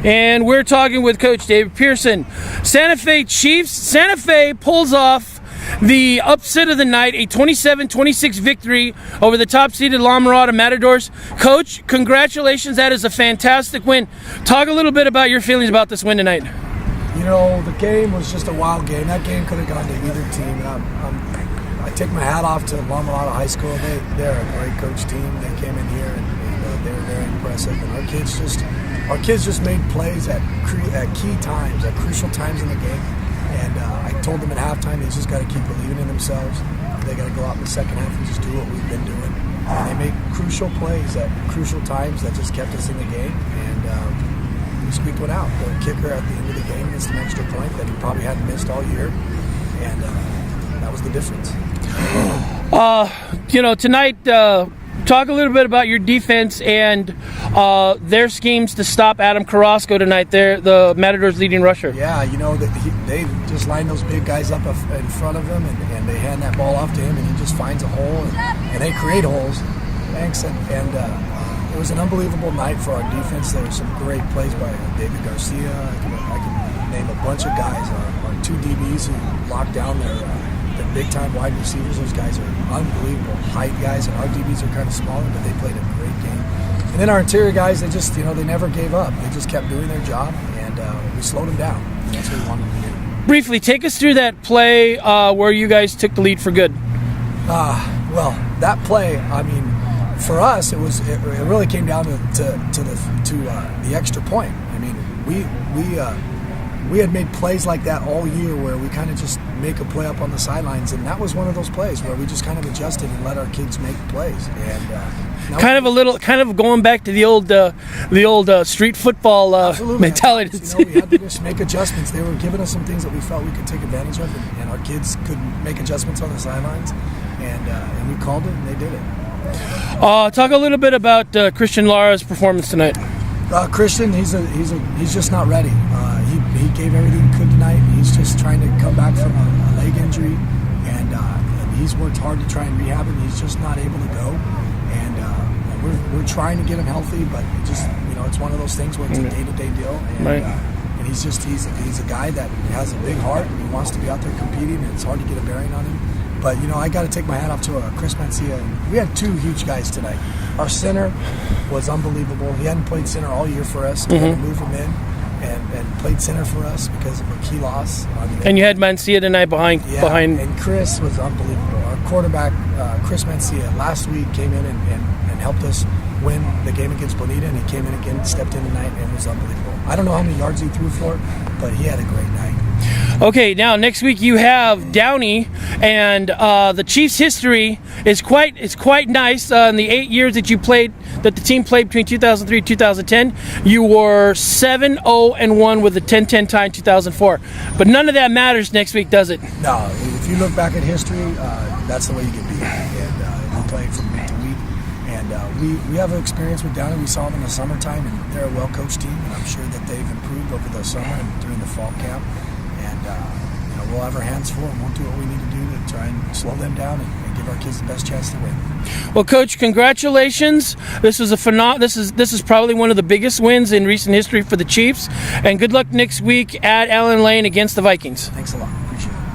And we're talking with Coach David Pierson. Santa Fe Chiefs. Santa Fe pulls off the upset of the night, a 27-26 victory over the top-seeded Mirada Matadores. Coach, congratulations. That is a fantastic win. Talk a little bit about your feelings about this win tonight. You know, the game was just a wild game. That game could have gone to either team. And I take my hat off to Mirada High School. They're a great coach team. They came in here and they were very impressive. And our kids just made plays at key times, at crucial times in the game. And I told them at halftime they just got to keep believing in themselves. They got to go out in the second half and just do what we've been doing. And they make crucial plays at crucial times that just kept us in the game. And we squeaked one out. The kicker at the end of the game missed an extra point that he probably hadn't missed all year. And that was the difference. Tonight, talk a little bit about your defense and their schemes to stop Adam Carrasco tonight. They're the Matadors' leading rusher. Yeah, they just line those big guys up in front of him, and they hand that ball off to him, and he just finds a hole, and they create holes. Thanks, and it was an unbelievable night for our defense. There were some great plays by David Garcia. I can name a bunch of guys. Our two DBs who locked down their big-time wide receivers. Those guys are unbelievable height guys, and our DBs are kind of smaller, but they played a great game. And then our interior guys, they just, they never gave up. They just kept doing their job, and we slowed them down. And that's what we wanted to do. Briefly, take us through that play where you guys took the lead for good. Well, that play, I mean, for us, it really came down to the extra point. I mean, we had made plays like that all year where we kind of just make a play up on the sidelines, and that was one of those plays where we just kind of adjusted and let our kids make plays. And kind of going back to the old street football mentality. We had to just make adjustments. They were giving us some things that we felt we could take advantage of, and our kids could make adjustments on the sidelines, and we called it, and they did it. Talk a little bit about Christian Lara's performance tonight. Christian, he's just not ready. He gave everything he could tonight. He's just trying to come back from a leg injury, and he's worked hard to try and rehab it. He's just not able to go, and we're trying to get him healthy, but it's one of those things where it's a day-to-day deal. And, right. And he's a guy that has a big heart, and he wants to be out there competing, and it's hard to get a bearing on him. But I got to take my hat off to Chris Mencia. We had two huge guys tonight. Our center was unbelievable. He hadn't played center all year for us. We had to move him in and played center for us because of a key loss. And you had Mencia tonight behind. And Chris was unbelievable. Our quarterback, Chris Mencia, last week came in and helped us win the game against Bonita, and he came in again, stepped in tonight, and was unbelievable. I don't know how many yards he threw for it, but he had a great night. Okay, now next week you have Downey, and the Chiefs' history is quite nice. In the 8 years that the team played between 2003 and 2010, you were 7-0-1 with a 10-10 tie in 2004. But none of that matters next week, does it? No. If you look back at history, that's the way you get beat. And we played from week to week. And we have an experience with Downey. We saw them in the summertime, and they're a well-coached team. And I'm sure that they've improved over the summer and during the fall camp. And we'll have our hands full, and we'll do what we need to do to try and slow them down and give our kids the best chance to win. Well, Coach, congratulations. This is this is probably one of the biggest wins in recent history for the Chiefs. And good luck next week at Layne against the Vikings. Thanks a lot.